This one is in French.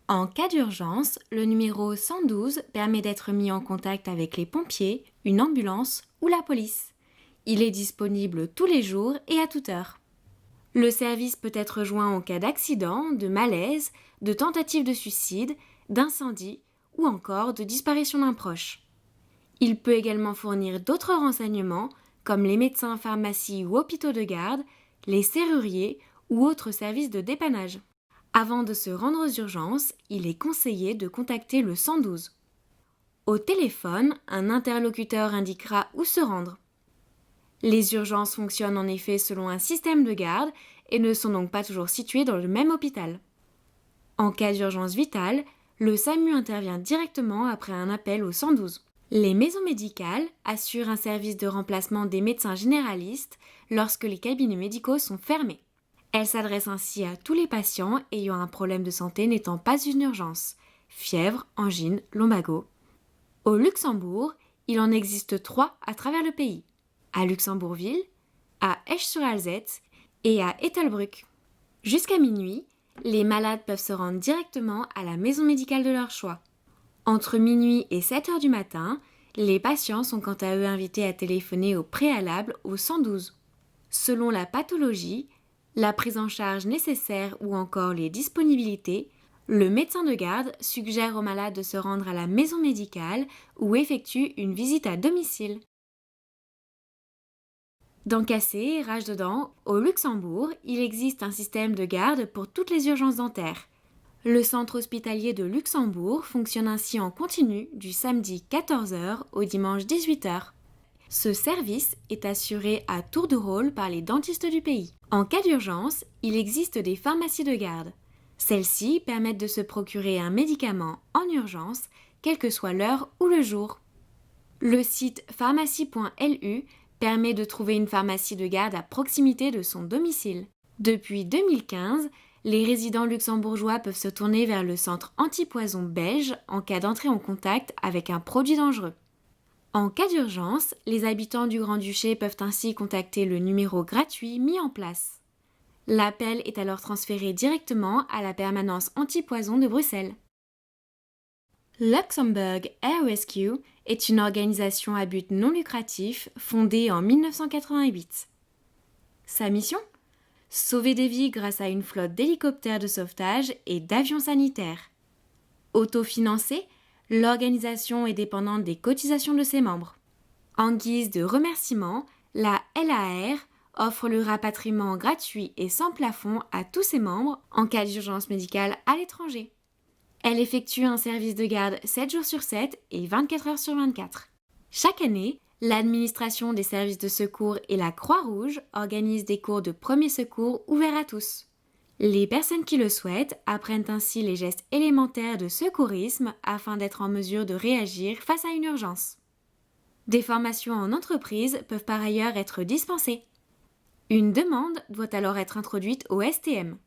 En cas d'urgence, le numéro 112 permet d'être mis en contact avec les pompiers, une ambulance ou la police. Il est disponible tous les jours et à toute heure. Le service peut être joint en cas d'accident, de malaise, de tentative de suicide, d'incendie ou encore de disparition d'un proche. Il peut également fournir d'autres renseignements comme les médecins, pharmacies ou hôpitaux de garde, les serruriers ou autres services de dépannage. Avant de se rendre aux urgences, il est conseillé de contacter le 112. Au téléphone, un interlocuteur indiquera où se rendre. Les urgences fonctionnent en effet selon un système de garde et ne sont donc pas toujours situées dans le même hôpital. En cas d'urgence vitale, le SAMU intervient directement après un appel au 112. Les maisons médicales assurent un service de remplacement des médecins généralistes lorsque les cabinets médicaux sont fermés. Elles s'adressent ainsi à tous les patients ayant un problème de santé n'étant pas une urgence, fièvre, angine, lumbago. Au Luxembourg, il en existe 3 à travers le pays, à Luxembourgville, à Esch-sur-Alzette et à Ettelbruck. Jusqu'à minuit, les malades peuvent se rendre directement à la maison médicale de leur choix. Entre minuit et 7 heures du matin, les patients sont quant à eux invités à téléphoner au préalable au 112. Selon la pathologie, la prise en charge nécessaire ou encore les disponibilités, le médecin de garde suggère aux malades de se rendre à la maison médicale ou effectue une visite à domicile. Dents cassées, rage de dents, au Luxembourg, il existe un système de garde pour toutes les urgences dentaires. Le centre hospitalier de Luxembourg fonctionne ainsi en continu du samedi 14 heures au dimanche 18 heures. Ce service est assuré à tour de rôle par les dentistes du pays. En cas d'urgence, il existe des pharmacies de garde. Celles-ci permettent de se procurer un médicament en urgence, quelle que soit l'heure ou le jour. Le site pharmacie.lu permet de trouver une pharmacie de garde à proximité de son domicile. Depuis 2015, les résidents luxembourgeois peuvent se tourner vers le centre antipoison belge en cas d'entrée en contact avec un produit dangereux. En cas d'urgence, les habitants du Grand-Duché peuvent ainsi contacter le numéro gratuit mis en place. L'appel est alors transféré directement à la permanence antipoison de Bruxelles. Luxembourg Air Rescue est une organisation à but non lucratif fondée en 1988. Sa mission ? Sauver des vies grâce à une flotte d'hélicoptères de sauvetage et d'avions sanitaires. Autofinancée, l'organisation est dépendante des cotisations de ses membres. En guise de remerciement, la LAR offre le rapatriement gratuit et sans plafond à tous ses membres en cas d'urgence médicale à l'étranger. Elle effectue un service de garde 7 jours sur 7 et 24 heures sur 24. Chaque année, l'administration des services de secours et la Croix-Rouge organisent des cours de premiers secours ouverts à tous. Les personnes qui le souhaitent apprennent ainsi les gestes élémentaires de secourisme afin d'être en mesure de réagir face à une urgence. Des formations en entreprise peuvent par ailleurs être dispensées. Une demande doit alors être introduite au STM.